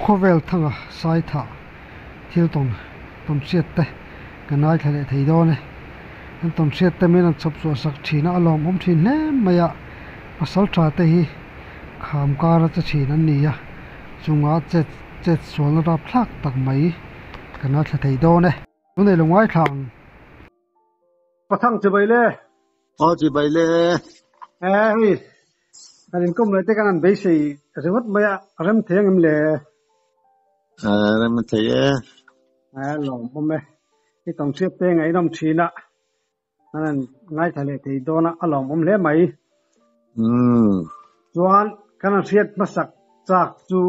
khovel thanga sai tha thil ton siat te kanai thale thei do ne an ton siat te men an chop so sak thina alom om thin hle maya asal tha te hi kham kara cha thin an ni ya chunga chet sol ra phlak tak mai kanai thla thei do ne unei lungwai thang pathang che bai le chỉ bay lệ hi anh côngเลยte kan an be sei ringot maya ram theng em le rồi mình thấy lom om me cái ton siat te ngai nom thina anh ngai thale thei do na alom om le mai chuan kana siat masak chak chu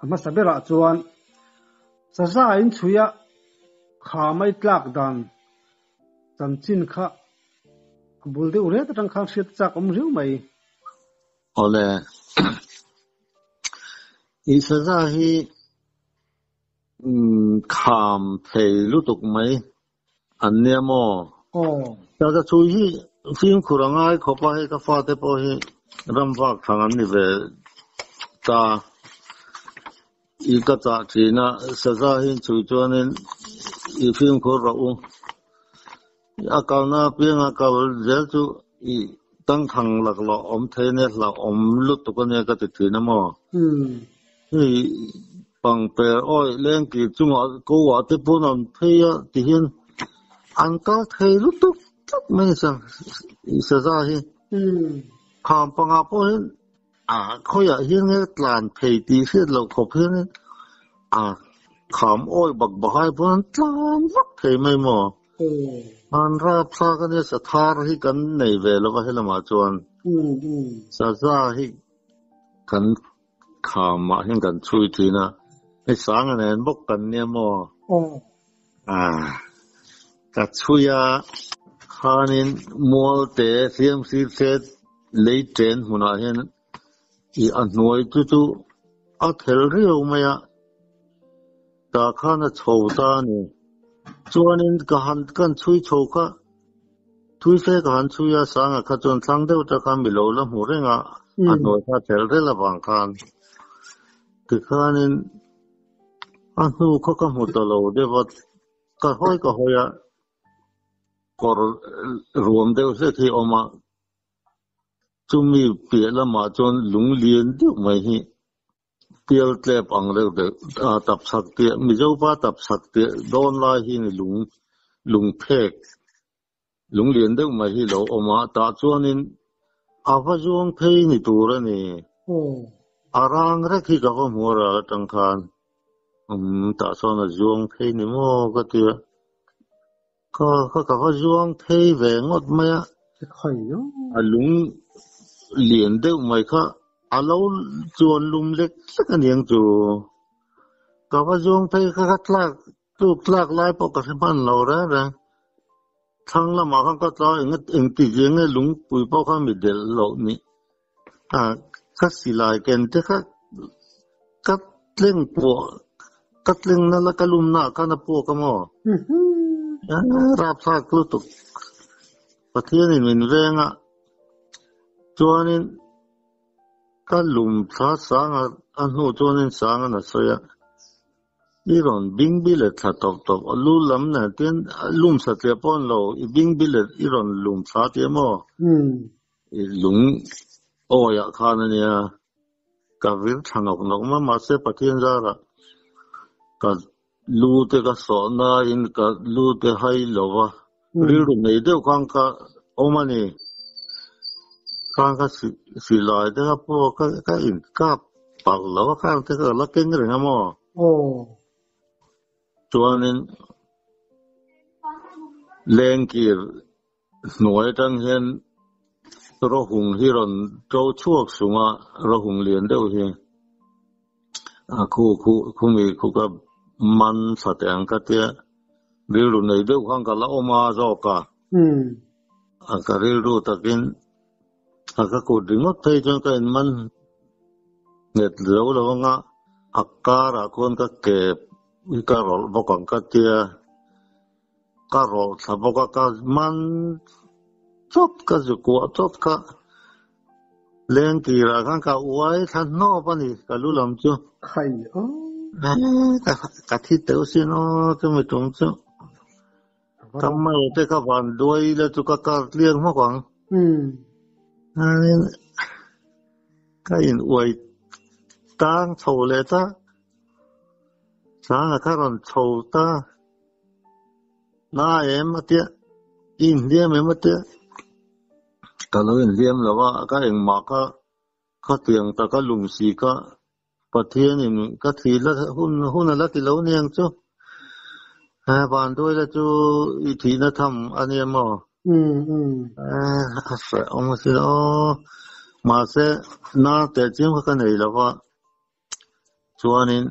ama sabera chuan sa in chuya kha mai tlak dan chan chin kha bul de ure tang khang siat chak om riu mai ole isa ra hi kham thei lu tuk mai an ne mo ta da chu hi phim khurangai khopa he ka fa te po hi ram wa thang an ni ve ta i ka cha china sa za hin chu chuanin i phim khur ra u akal na pianga ka zel chu i tăng thằng lạc lọ ôm thế này là ôm lút tụi con này cái thứ nào mà thì bằng bè oi lên kỳ chung họ cố họ tiếp bốn năm thấy thì hiện ăn cá thấy lút tụt mấy sao xảy ra hi khám bằng áp oi khơi hiện cái làn thấy thì sẽ lâu khóc hiện khám oi bạc bạc hai bốn làn vắt thấy mấy mà anh ra pha cái này sẽ thà hi cái này về là cái là mà chọn sa ra hi cái khám mà hiện cái chui thì na cái sáng cái này bốc cái này mà cái chui cái này mua để xem xét lấy tiền hồ na hiện thì anh nói chú theo riêng mà ta khăn là chầu ta này chuanin ka han kan chui choka thui se ka han chuya sanga kha chon thang deu ta ka mi lo la mu renga anoi tha tel re la bang khan ti khanin anu kho ka mu to lo de wat ka hoya kor ruom deu se thi oma chumi pi la ma chon lung lien de mai hi tiêu tle pang le de tập sak te mi zo pa tập sak te don la hi ni lung phek lung lien de ma hi lo oma ta chuanin ava zong phei ni tur ani arang ra khi ka ho mora tang khan ta so na zong phei ni mo ka ti ka ho zong phei ve ngot ma ya khoi yo lung lien de mai kha alo chuan lum lek sakan yang chu ka wa jong thai kha tlak lai po ka man lo ra thang la ma ka tla eng ti jeng lung pui po kha mi del lo ni ka si lai ken te kha kat leng na la kalum na ka na po ka mo rap sa klu tu pathian in min venga chuanin ka lum tha sanga anu chonin sanga na soya iron bing bilet tha top alu lam na ten lum sa te pon lo I bing bilet iron lum tha te mo I lung oya khana nia ka vir thanok nok ma se pathian za ra ka lu te ka so na in ka lu te hai lo wa ri ru nei de khang ka omani khang ka si lai de ka po ka in ka pal lo khang te ka la ken re mo chuanin leng kir nuai tang hian ro hung hi ron to chuak sunga ro hung lian deuh hi khu mi khu ka man sa te ang ka te ri ru nei deuh khang ka la oma zo ka ka ri ru takin ka ko dingot thei chon ka in man net lo nga akara kon ka ke ka rol bokang ka tia ka rol saboka ka man chot ka zu ko chot ka เลี้ยงกี่ละข้างกับไว้ท่านนอปะนี่กับรู้ลำจูไข่อ๋อกับที่เต้าสินอจะไม่ตรงจูทำไมแต่กับวันด้วยแล้วจุกก็เลี้ยงมากกว่าอันนี้ก็ยินอวยตั้งโชว์เลยจ้าสางข้ารันโชว์ตาน้าเอ็มมาเตี้ยอินเดียไม่มาเตี้ยก็เลยอินเดียแล้วว่าก็เองมาก็เตียงแต่ก็ลุงสีก็ประเทศนี่ก็ทีละหุ้นละกิโลเนี่ยจูบ้านด้วยแล้วจูอีทีน่ะทำอันนี้มั้งเสร็จมาสิอ๋อมาเสร็จน้าแต่จริงเขากันไหนแล้วว่าชวนนี้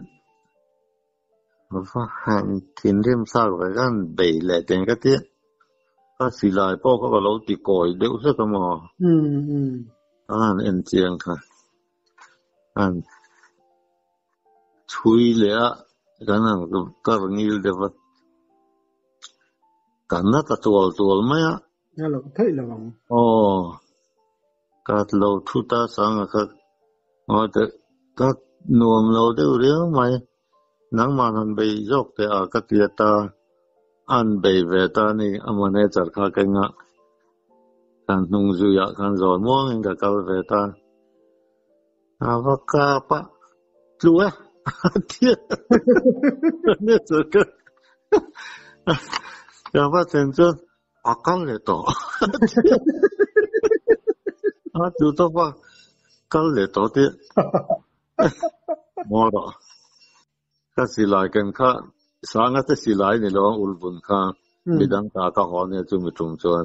ว่าหันทิ้งเรื่องซากไปกันเบยเลยแต่ก็เตี้ยก็สิลายพ่อเขาก็เราติโกยเดี๋ยวสักมั้งเอ็นเจียงค่ะช่วยเหลือกันนั่นก็งี้เดี๋ยวกันน่าจะตัวไหมอ่ะนั่นเราเท่ละวังอ๋อก็เราทุตาสังก็แต่ก็นวมเราเดี๋ยวเรื่องไหมนังมันไปยกแต่อากาศยตาอันไปเวตานี่อมันเนี่ยจัดข้ากันงะกันนุ่งจุยะกันจอนม่วงกับเขาเวตาว่าก้าปะจัวเที่ยเนี่ยจะก็อย่าว่าเซนเซอร์อาการเลยต่อจุดต้องว่ากันเลยต่อเที่ยมอดก็สิลายกันค่ะสางก็สิลายนี่เราอุลบุญค่ะบิดังตาก็หอเนี่ยจุ่มจุ่มจวน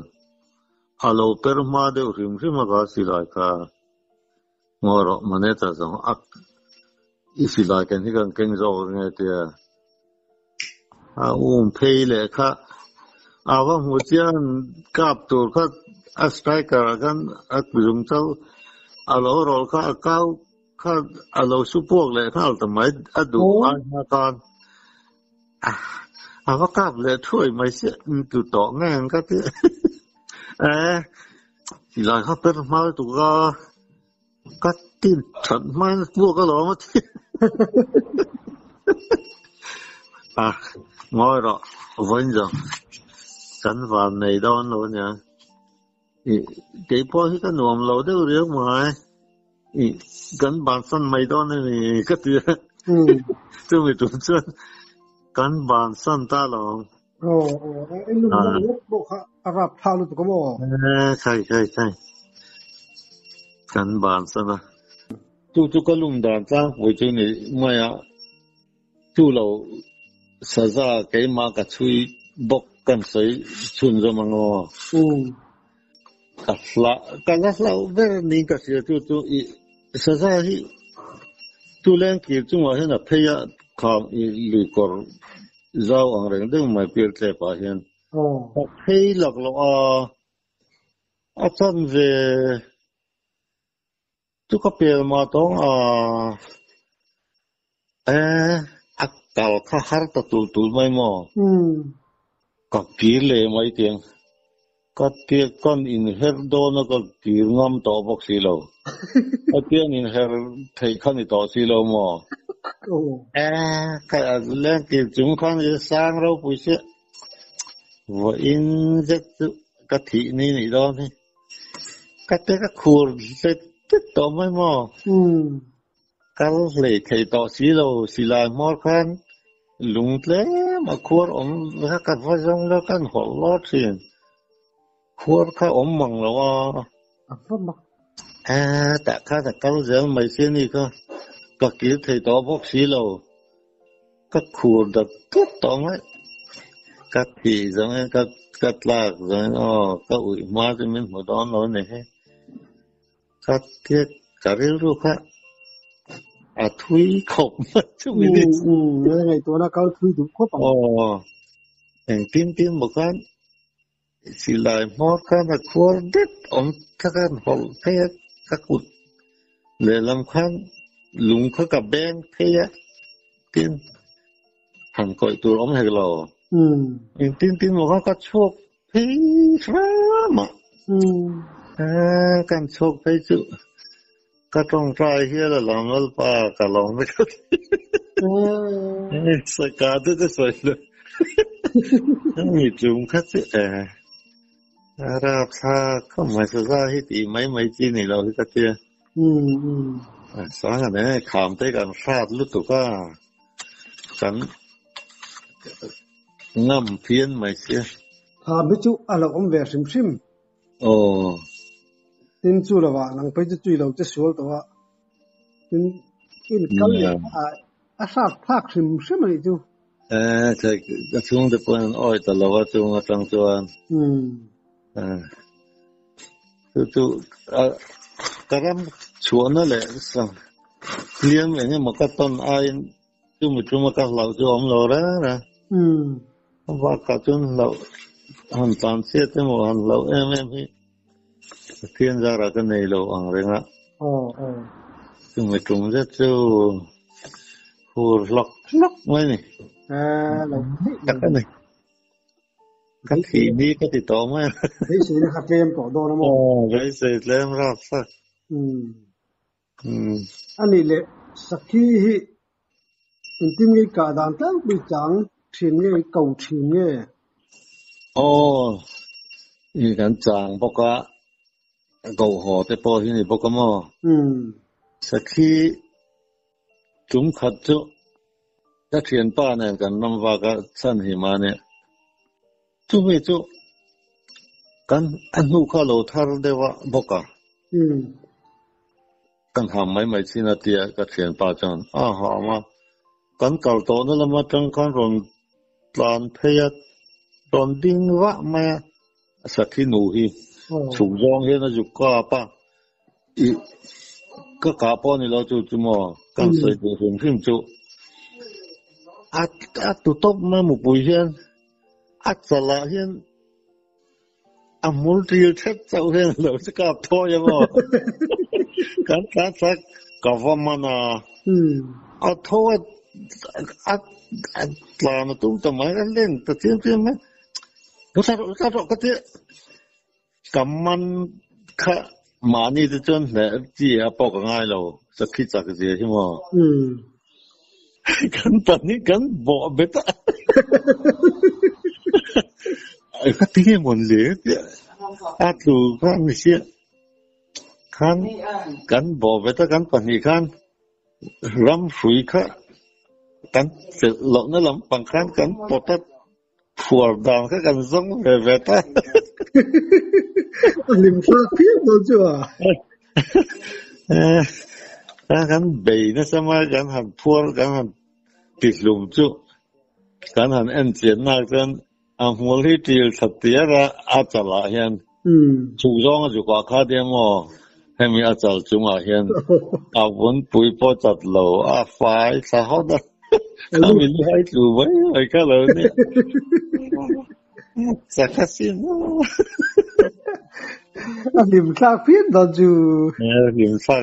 ฮัลโหลเปิร์มาเดอริมริมก็สิลายค่ะมอดมันเนี่ยจะส่งอีสิลายกันที่กันเก่งโจ้เนี่ยเดียเพย์เลยค่ะว่าหัวเจ้ากับตัวค่ะสไตร์กันบิดุงเจ้าเราค่ะข้าเราสุพวกเลยข้าทำไมดูอาการว่ากับเลยช่วยไม่เสียตัวต่องานก็ที่สิลายเขาเป็นมาตัวก็ตีนฉันไม่พวกก็หลอมาที่งอยหรอวันจังฉันวันในดอนเราเนี่ยกี่พอที่กันหนุ่มเราได้เรื่องไหมกันบานสั้นไม่ดอนนี่ก็ตีจะไม่ถูกเชื่อกันบานสั้นตาหลงไอ้ลุงมันบอกค่ะอาราบพาลุตุกบอกใช่กันบานสั้นนะจู่ก็ลุงด่านจ้าไว้ช่วยนี่ไม่อะจู่เราสะสะเกี่ยมากับช่วยบอกกันใส่ชุนจะมังอ๋กันละเวรนี่ก็เสียจู่อีสะสะที่จู่เล่นกี่จู่ว่าเห็นอะพยาคำอีลุยกอร์เจ้าอังเริงดึงไม่เปลี่ยนใจไปเห็นพยหลักเราอาจารย์เวจู่ก็เปลี่ยนมาต้องakal ka harta tul mai mo ka kirle mai tiang ka tie kon in her do na ka kir ngam to bok silo atiang in her thei khan to silo mo ka le ki chung khan ye sang ro pu se wo in jet ka thi ni do ni ka te ka khur se to mai mo cái lệ thầy tỏ xí lại mót khăn lúng lẽ mà khuôn ống các cắt phát rong đó căn hổ lót xìn khuôn khá ống mbằng là tạ khá thật các dưỡng mày xin đi cơ các ký thầy tỏ bốc xí lầu các khuôn đặt tốt tóm ấy các thị giống ấy các lạc giống các ủi má cho mình một đó nói này các thiết cả riêng lúc khácทุยขบช่วงนี้ไงตัวน่ะเขาทุยถูกครบอย่างติ้มบอกกันสิลายมอดกันนะควรเด็ดถ้ากันหอเทียกักุดเลยลำคันลุงเขากับแบงเทียติ้มหันก่อยตัวให้เราอย่างติ้มบอกว่าก็โชคพี่ครับกันโชคไปจุ ก็ต้องใจเฮียละลองอัลปากะลองไม่ก็สกัดจะสวยเลยมีจุ่มคัดเราคาก็ไม่สบายที่ตีไม่จีนี่เราที่ก็เจอสองอันนี้ขามได้กันฟาดลุตุก็กันง่ำเพี้ยนไม่เสียขามไปจุอะไรอมเวริมซิมโอ้tin chu lawa nang pe chu lo che sual to wa tin in kal a sa phak sim sim ni chuใช่ก็ช่วงเดือนอ้อยตลอดช่วงตั้งจวนtu karam chuana le sang liam ene makaton ain tu ka lau tu om lo ra na wa ka chun lau han tan se te mo han lau em hi thiên ra ra cái này lo ang renga tu je tu hur lok mai ni cái này cái khi đi cái thì to mà cái gì nó hạt kem to đó nó cái gì lem ra sắc anh ấy lệ sakhi hi in tim cái cả đàn tao bị chẳng thiên cái cầu thiên cái như cái chẳng bao cả cầu hồ để bao nhiêu bao cái mà sakhi chúng khát chứ cái thiên ba này cái năm vào cái san hi mà này tu me tu kan anu ka lo thar dewa boka kan ham mai china tia ka thian pa chan ha ma kan kal to na lama tang kan ron plan pheyat ron ding wa ma sakhi nu hi chu jong he na ju ka pa I ka pa ni lo chu mo kan sai du him chu at tu top ma mu pui hian Asala hian amul trial chat sau hian lo se ka thoya mo kan sak ka vamana a thoa at plana tum tamai len ta tin ma ka ka te kamman kha mani de chon le ji a pok ngai lo sakhi chak je hi mo kan tani kan bo beta cái tiếng mồn lửa ác lù kan mi sia kan bo beta kan pani kan ram fui kha kan lo na lam pang kan potat fuar dang kan zong beta lim sa pia do chu kan bei na sama kan han fuar kan han tislum chu kan han en chen na kan amul hi til satya ra achala hian chu zong ju kwa kha de mo hemi achal chunga hian awun pui po chat lo a fai sa hoda kami ni hai tu vai ka lo ni sa khasin lim sa pia do chu lim sa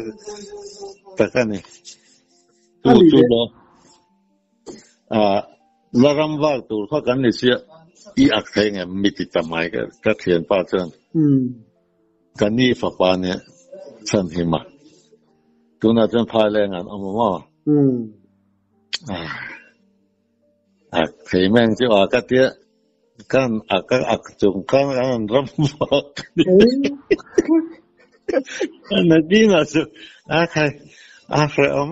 ta ka ni tu do laram var tu kha kan ni sia I akhe nge miti tamai ka thian pa chan kan ni fa pa ne chan hi ma tu na chan pha le ngan am ma khei meng chu ka tia kan ak chung kan ram va na di na su khai khai am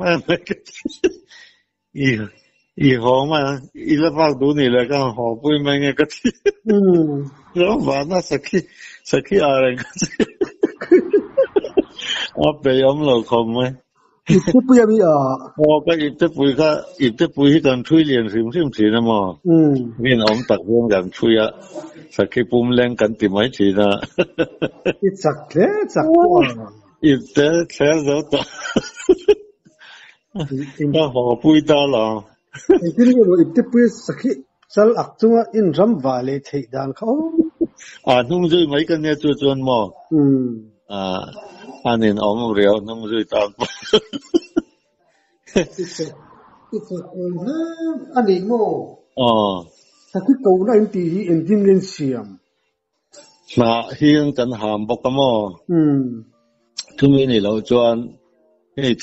I ho ma I la va du ni le ka ho pui ma nge ka ti ro va na sakhi a ren ka ti a pe yom lo khom mai tu pui mi ka I te pui kan thui lian sim thi na mo min om tak wen kan thui a sakhi pum leng kan ti mai thi na I sak I te khle zo ta ka ho pui ta la tin lo ite pui sakhi sal akchunga in ram wale thei dan kho nung zui mai kan ne chu chuan mo anin om reo nung zui ta ani mo sakhi ko na in ti hi in din len siam na hiang kan ham bok mo tu mi ni lo chuan hi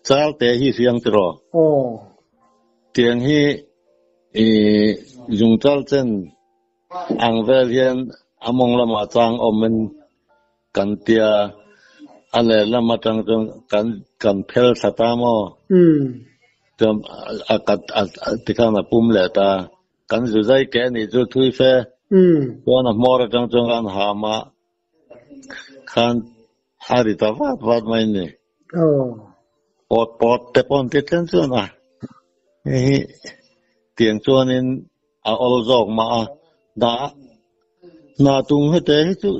chalte hi siang tro tiếng hi dùng chal chen ang vel hian among lama chang omen kan tia ale lama tang tang kan phel thata mo chom akat tikana pum le ta kan zu zai ke ni zu thui fe ko na mor tang tang an ha ma khan hari ta wat mai ni pot te pon te chen chu na hi tiếng chuan in ol zok ma na tung he te hi chu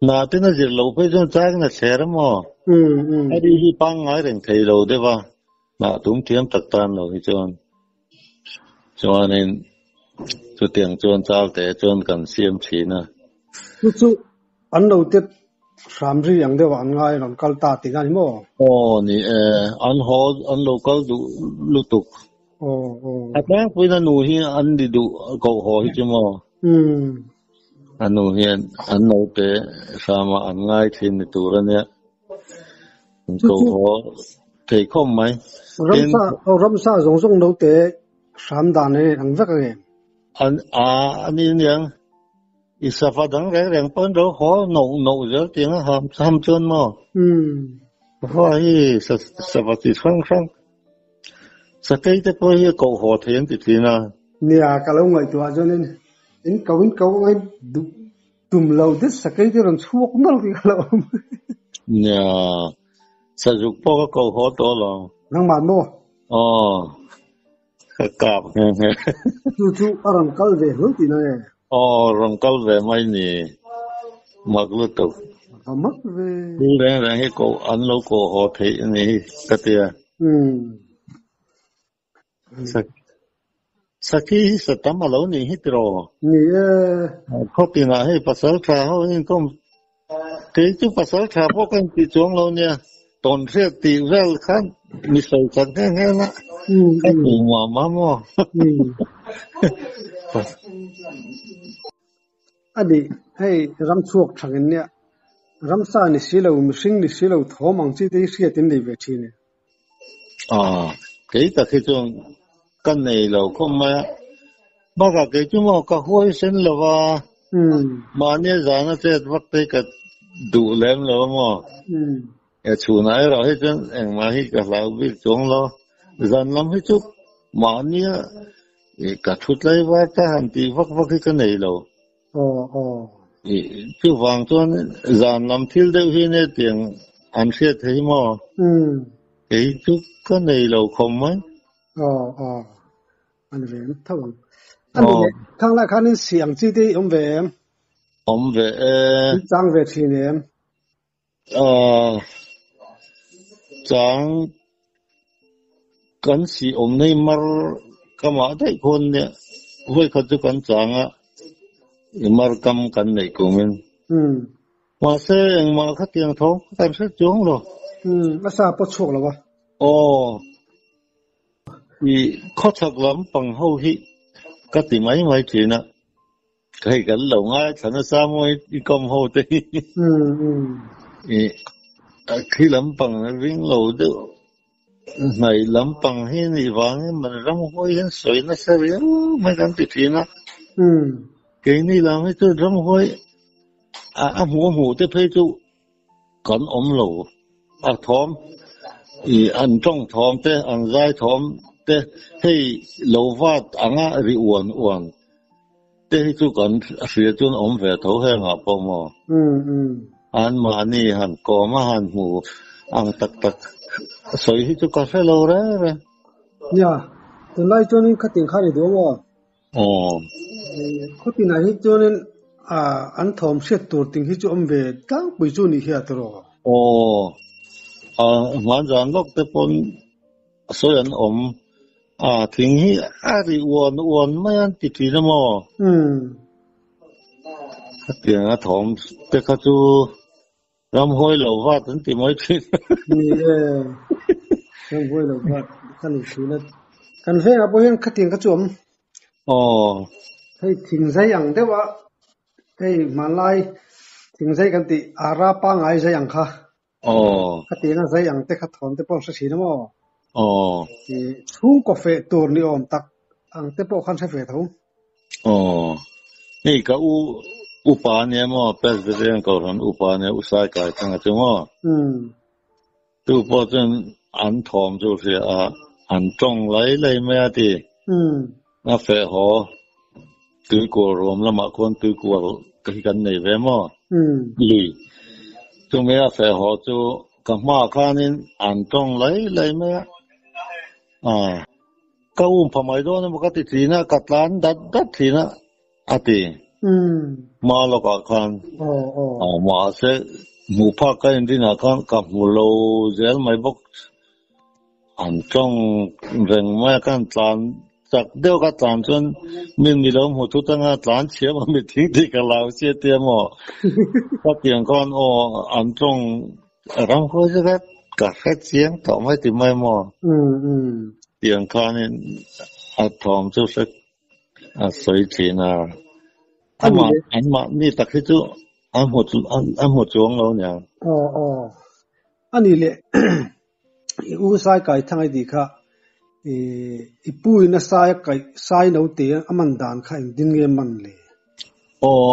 na te na zir lo pe chuan chak na ser mo ai hi pang ngai reng thei lo de ba na tung thiam tak tan lo hi chuan in chu tiếng chuan chal te chuan kan siam thi na chu an lo te ram ri ang de wan ngai ron kal ta ti gan mo ni an lo kal du lu tuk Atang pui na nu hi an di du ko ho hi chu mo anu hian an no te sama an ngai thin ni tur ania ko ho thei khom mai ramsa zong no te sam dan ne ang vek ge an yang isafa dang reng pon ro ho no zel tiếng ham chon mo ho hi sa ti sang sakai te po hi ko ho thian ti tina nia ka lo ngai tua cho nên in câu ai tum lâu thế sakai te ron chuak nal ki lo nia sa juk po ko ho to lo nang man mo kap chu aran kal ve hu ti na rong kal ve mai ni maglu to mak ve reng hi ko an lo ko ho thei ni ka tia Saki sa tama lo ni hitro ni khopi na he pasal tha ho in kom ke chu pasal tha po kan ti chong lo nia ton se ti vel khan mi sai chan he na ku ma mo adi hey ram chuak thangin nia ram sa ni silo mishing ni silo thomang chi te sia tin nei ve thi ne ke ta khi chong kan nei lo khom ma ba ka ke chu mo ka hoi sen lo wa ma ne za na che wak te ka du lem lo mo ya chu na ro he chen eng ma hi ka lau bi chong lo zan lam hi chu ma ne ka thut lai wa ta han ti wak hi ka nei lo chu wang chuan zan lam thil de hi ne tiang an se thei mo ke chu ka nei lo khom mai anh về thâu anh về thằng lại khán xiang chi đi ông về trang về thì nè trang kan si nei mar kama dai kon ne hoi kha chu kan chang a mar kam kan nei ko men ma se eng ma kha tiang thong kan se chung lo asa po chok lo ba khó thật lắm bằng hâu hi các tỷ mấy chuyện á cái cảnh lồng á thành ra sao mới đi công hô tê khi lắm bằng viên lầu đó này lắm bằng hi này vàng mình rong hôi hắn sợi nó sao vậy mấy cái chuyện á cái này làm cái tôi rong hôi hủ tới thấy chú còn ốm lầu thom ăn trong thom thế ăn dai thom te hey lo wat anga ri uan te chu kan ria chun om ve tho he nga po mo an ma ni han ko ma han mu ang tak soi hi chu ka fe lo ra ya to lai chon in khatin khari do mo khopi na hi chon in an thom set tur ting hi chu om ve tang pui chu ni hi atro man jan lok te pon soi an om thing hi ari uan mai an ti ti na mo tiếng thom te kha chu ram hoi lo wa tan ti moi thi ni ram hoi lo wa kan ni chu na kan ve a bo hian khatin ka chom thei thing zai ang de wa thei malai thing zai kan ti ara pa ngai zai ang kha อ๋อขัดตีนั่นใส่ยังเตะขัดถอนเตะป้องสักทีนะมั้งอ๋อทุ่งกาแฟตัวนี้อมตักอังเตะป้องขันใช้เฟทุ่งอ๋อนี่ก็อุปาเนี่ยมั้งเป็นเรื่องก่อนอุปาเนี่ยอุตสาหกรรมทั้งจังมั้งตัวพอจนอันทอม就是อันจงไหลไม่ได้那废话对过我们那么看对过跟那边嘛里就没有废话就干嘛看你安装来没啊ก็อุ้มพม่าด้วยนะมันก็ติดทีนะกัดล้านดัดทีนะอาทิมาแล้วก็คันมาเสหมู่ภาคกันที่นะคันกับหมู่โลเจลไม่บอกอันจ้องเรื่องไม่กันตานจากเดียวกันตานจนมีลมหัวทุกตั้งตานเชื่อมันไม่ทิ้งที่กับเราเสียเตี้ยหมอก็เตียงกันอันจ้องรำเขาจะกับแค่เสียงต่อไม่ติดไม่หมอเตียงกันนี่อาทอม就是水钱啊อันมานี่ตักที่จุอันหัวจวงเราเนี่ยอันนี้เลยอุตสาหกรรมทั้งไอ้ดีค่ะปุ้ยน่ะสายโน้ตเตียมันด่านค่ะดินเงินมันเลย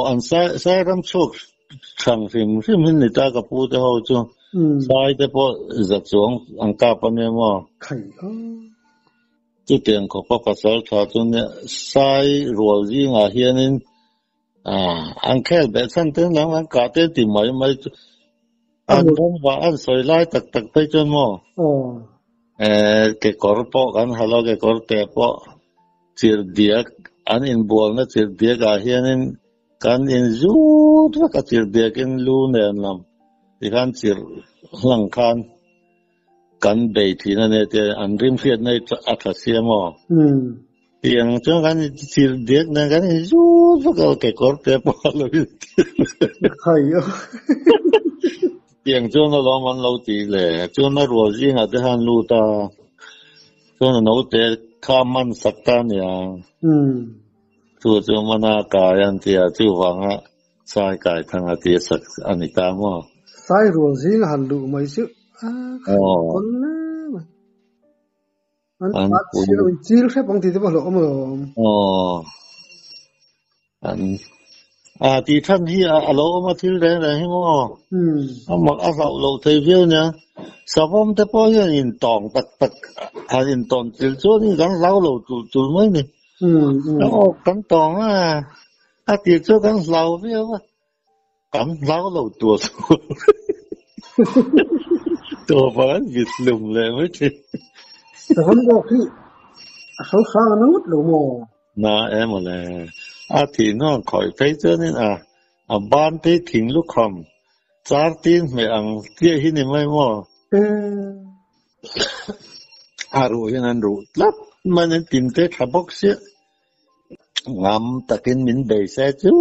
อันสายรำโชคช่างสิ่งที่มันนี่ตากับพูดเขาจุสายแต่พอจัดจวงอังกาปเนี่ยมั้งจุดเตียงของพระภาษาชาจุเนี่ยสายรัวยิ่งเฮียนินอันแค่แบบสั้นเท่านั้นอันกาเต้ติไม่อันนั้นว่าอันสวยไล่ตักไปจนมั้งเกี่ยวกับพวกกันฮัลโหลเกี่ยวกับแต่พวกจีรเดียกอันอินบัวนะจีรเดียกเฮียนินกันอินจูดว่ากับจีรเดียกินลูเนียนลำที่กันจีรหลังคันกันเบทีนั่นเนี่ยอันริมเฟียดในอัฐเสียมั้งyang cuma kan dia kan itu kalau kekor tiap malam kayo yang cuma lawan laut ile cuma rozing ada han luta cuma naute kaman saktan ya tu cuma na kayan dia tu wanga sai kai thang ati sak anita mo sai rozing han lu mai suอันจีรใช้บางทีที่ว่าหลงมั้งที่ท่านที่เรามาที่เรื่องอะไรให้มั้งมาเราเที่ยวเนี่ยสภาพแต่พอยินตองตักยินตองจิลโจนี่กันเราจุไม่เนี่ยแล้วกันตองจิลโจกันเราเพี้ยวกันเราตัวพลังวิสลุมเลยไม่ใช่แต่ผมก็คือเขาสร้างนู้ดหรือโมน่าหมดเลยที่น้องคอยไปเจอนี่บ้านที่ทิ้งลูกคำจากที่ไม่อังเที่ยที่นี่ไม่มั่วรู้ยังนั้นรู้ลับมันติมเตะขับบ็อกเสียงามตะกินมินเบย์เสียจู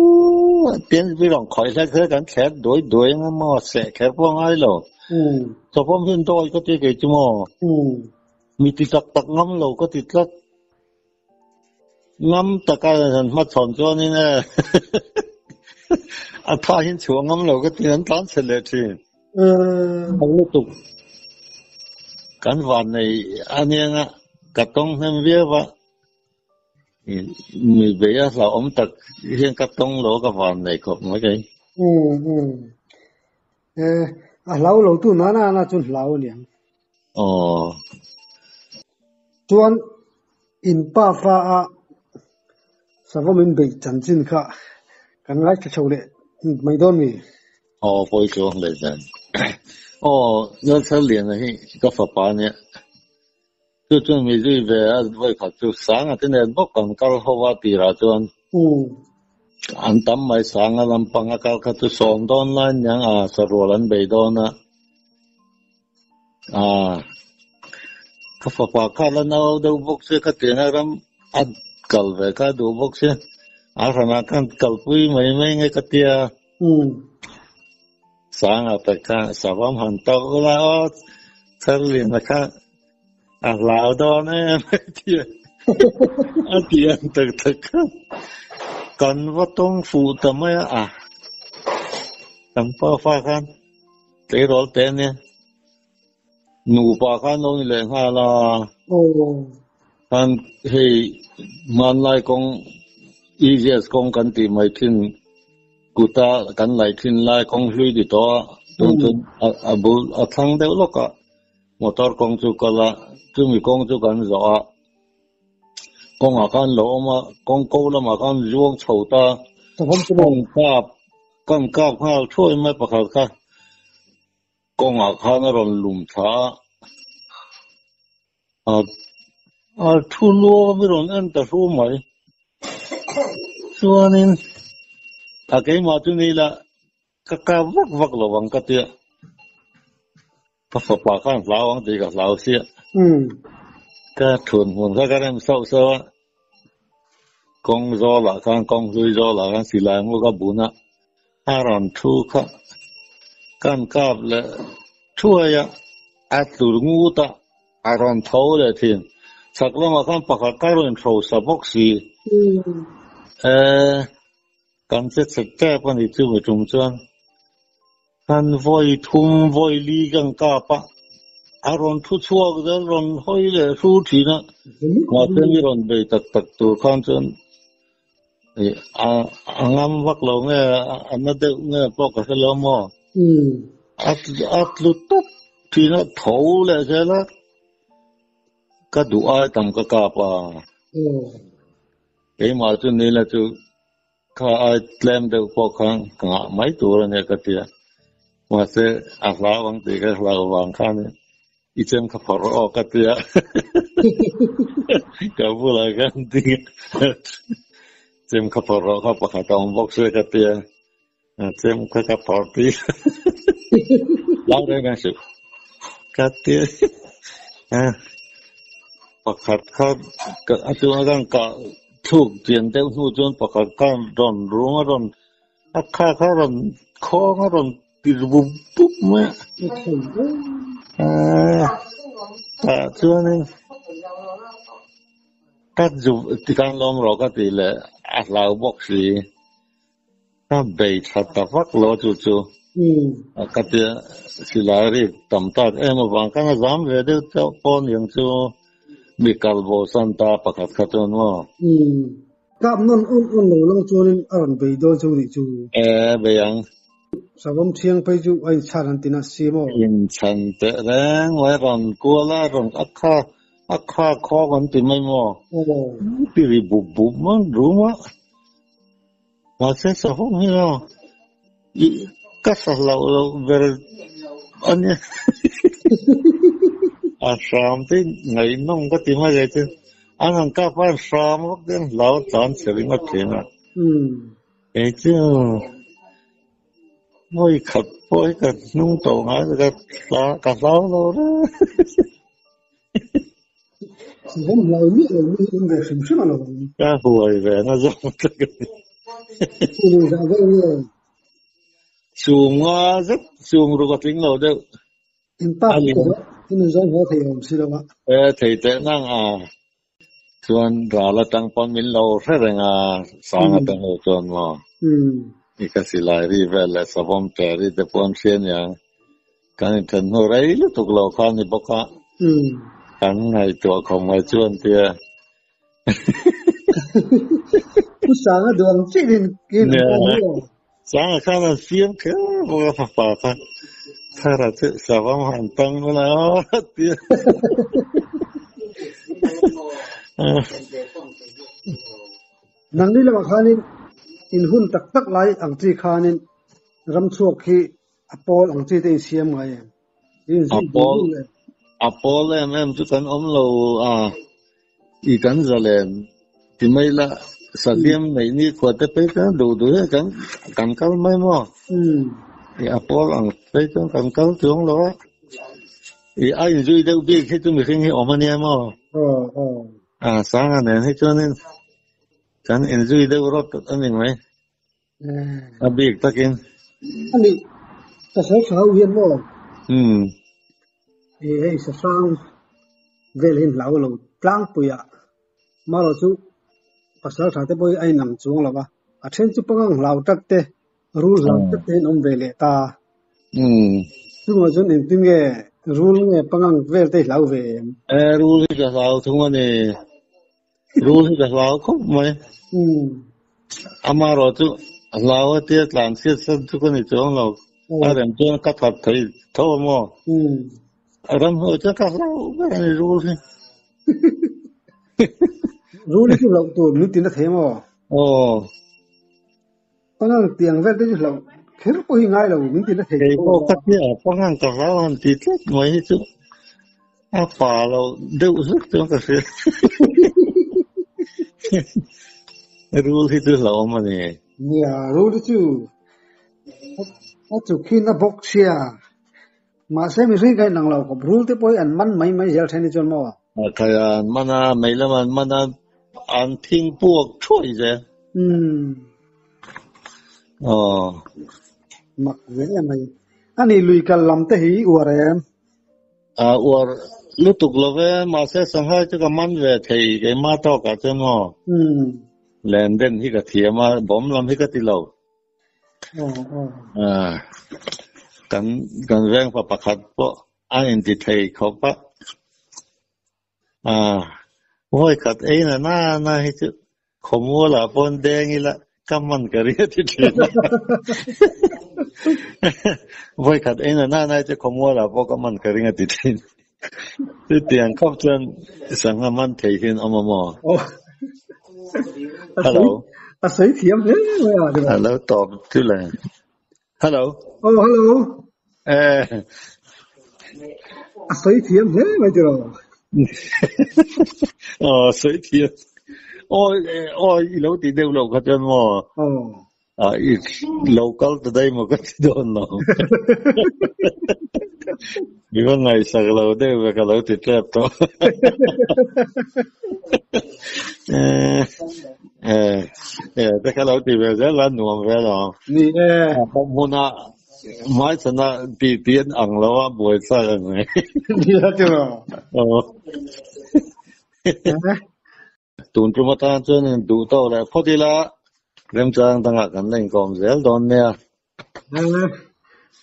เตียนไปลองคอยแค่กันแค่โดยงั้นมั่วเสียแค่พวกไอ้หรอแต่ผมเห็นโดยก็ที่เกิดจุ่มมีติดตักงำเราก็ติดตักงำตะการมาสอนตัวนี่นะถ้าเห็นชัวงำเราก็ที่นั้นตอนเสร็จเลยทีมันรู้ตุกกันวันในอันนี้นะกระต้องให้เรียกว่ามีเบียร์เราอมตักเห็นกระต้องเรากับวันในขบไม่ใช่เราตัวนั้นจนเราเนี่ยจวนอินป้าฟ้าสภาพมันเป็นจันจินค่ะกันไล่จะโชว์เลยไม่โดนมีไปโชว์เลยจันนั่นเฉลี่ยนะที่ก็ฝาปาเนี่ย就准备这边为他就上真的不讲搞好话地了จวนอันตั้มไม่สั่งลำพังก็เขาจะสอนตอนนั้นยังสรุปแล้วไปตอนนะก็ฝากข้าแล้วเราดูบุกเสียก็เตียงรำอัดกัลเวก็ดูบุกเสียขณะกันกัลปุยไม่ไงก็เตียสั่งแต่ก็สาวหันตอกแล้วเฉลี่ยนะคะลาวดอนไม่เตียเตียงตึกกันว่าต้องฟูแต่ไม่กันป้าฟ้ากัน tế rồi tên nè nụ bà khăn nông lên ha là khăn thì man lại con easiest con cần tìm mấy thiên cụ ta cần lại thiên lại con huy đi đó tuần tuần abu thằng đều lúc cả motor con chú cả là chú mi con chú cần rõ con à khăn lỗ mà con câu là mà khăn ruộng chậu ta con cáp ha thôi mấy bậc khác con à khăn nó còn lùm thá thu lúa mới rồi ăn ta thu mấy cho nên cái mà tôi nghĩ là các vắc vắc là bằng cái tiệt các phật bà khăn lão ông thì các lão xia cái thuần hồn cái em sâu sâu con gió là khăn con dưới gió là khăn xì lại mua cái bún á hai lần thu khăn can cáp là thu ya tụi ngu ta hai lần thấu là thiên sắc là mà khăn bạc cái lần thấu sa bốc xì cảm giác sạch cái phần thì chưa phải trùng chân khăn voi thum voi ly gan cáp á hai lần thu chua cái lần hơi là thu thì nó mà thêm cái lần bị tật tụi khăn chân ang am vak lo nghe anh nó đều nghe bọc cái lo mò lutut thì nó thấu lại cái đó cái đủ ai tầm cái cặp cái mà cho nên là chú cái ai làm được bọc hàng ngã mấy tuổi rồi này cái tiệt mà sẽ lá vàng thì cái lá vàng khăn này ít em cái phở cái tiệt cái vụ là cái tiệt xem cái phở cái bạc tông bọc sữa cái tiệt xem cái party lâu đấy nghe sự cái tiệt bạc cái chú anh cái thuộc tiền tiêu thu chôn bạc cái ròn rung ròn cái ròn khó cái ròn từ bụng bụng mà chú anh cái dù thì cái lom rồi cái gì là lao bọc gì cái bể chặt tập vắt lo chú cái tiệt xí lại đi tầm tạt em mà vàng cái giảm về được cho con những chú bị calvo santa bạc cái chôn mà cáp non on lo lang chu nin aron be do chu ri chu be yang sabam thiang pe chu ai charan tina simo in chan te rang lai ron ko la ron akha kho kon ti mai mo ti ri bu man ru ma ma se sa ho ni no I ka sa la ver anya sham ti ngai nong ka ti ma ge chu anh ka pa sham ho den lao chan se ri ma the na chu mỗi khắp mỗi cái nung tổ ngã cái lá cả sáu luôn đó không lâu biết là những người sống sót nào cái hồi về nó giống cái xuống rất xuống rồi có tính nào đâu impact của cái nó giống thế không xí đâu thầy tệ năng chuan ra là tăng con mình lâu rất là sáng ở tăng hồ chuan mà ikasi lai về là sabom teri de pon chen ya kan thân hồ rei lu tuk lo khan ni boka kan ngai to không ngai chuan tia ku sang a duang chi din ki sang khan a siam ke bo pa pa thara che sabom han tang la tia nang ni la khanin in hun tak lai ang chi khanin ram chuak khi apol ang chi te siam ngai in ji apol em chu kan om lo I kan zalen ti mai la saliam nei ni ko te pe kan do kan kal mai mo I apol ang pe kan kal chung lo I ai zui deu bi khi tu mi khing hi om ani mo sang an ne cho nên kan enjoy deu rot ani mai abik takin ani ta sai sao hiền mo ei sa sang vel hin lau lo tlang puya ma lo chu pasal tha te boy ai nam chung la ba a then chu pangang lau tak te rul lau tak te nom vele ta chung là chun in tin nghe rule nghe pangang vel te lau ve rule hi ka lao thung ani rule hi ka lao khop mai amaro chu lao te tlan se san chu ko ni chong lo ram chu ka that thai tho mo ram ho chu ka lao ba ni rule hi rule chu lau tu mi tin na the mo pangang tiang vel te chu lau kher po hi ngai lau mi tin na the cái cô cắt nhẹ pangang ka lao han ti tlek mai chu pa lo deu zuk chu ka se rule hi chu lao ma ni rule chu chu khin na box sia mà xem mình cái năng lao có rule te poi an man mai mai zel thani chon mo kaya mana mai la man mana an thing puak choi je mặc về này anh ấy lùi cả làm thế hi uar em uar lutuk love ma se sanghai chu ka man ve thei ke ma to ka che mo len den hi ka thia ma bom lam hi ka ti lo kan veng pa pakhat po an ti thei kho pa hoi khat ei na hi chu khomo la pon deng ila kaman ka ri ti thi hoi khat ei na chu khomo la po kaman ka ri ti thi ti tiang khop chen sang man thei hin amamo hello sấy thiếm thế hello top tu la hello hello sấy thiếm thế bây giờ sấy thiếm ôi lâu thì đều lâu khát chân mà local today mà có đồn nào vì con ngày sạc lâu đây về cả lâu thì đẹp to thế cả lâu thì về rất là nuông về rồi không muốn mai sau đó bị biến ăn lâu à buổi sáng này đi ra chưa tuần trung ta cho nên đủ tàu là phô đi là đem trang tăng cái này còn dễ đón nè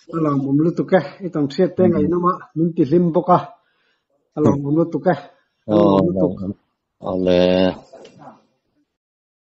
làm một lúc tục cái trong xe tên này nó mà mình chỉ lim bốc à làm một lúc tục cái lệ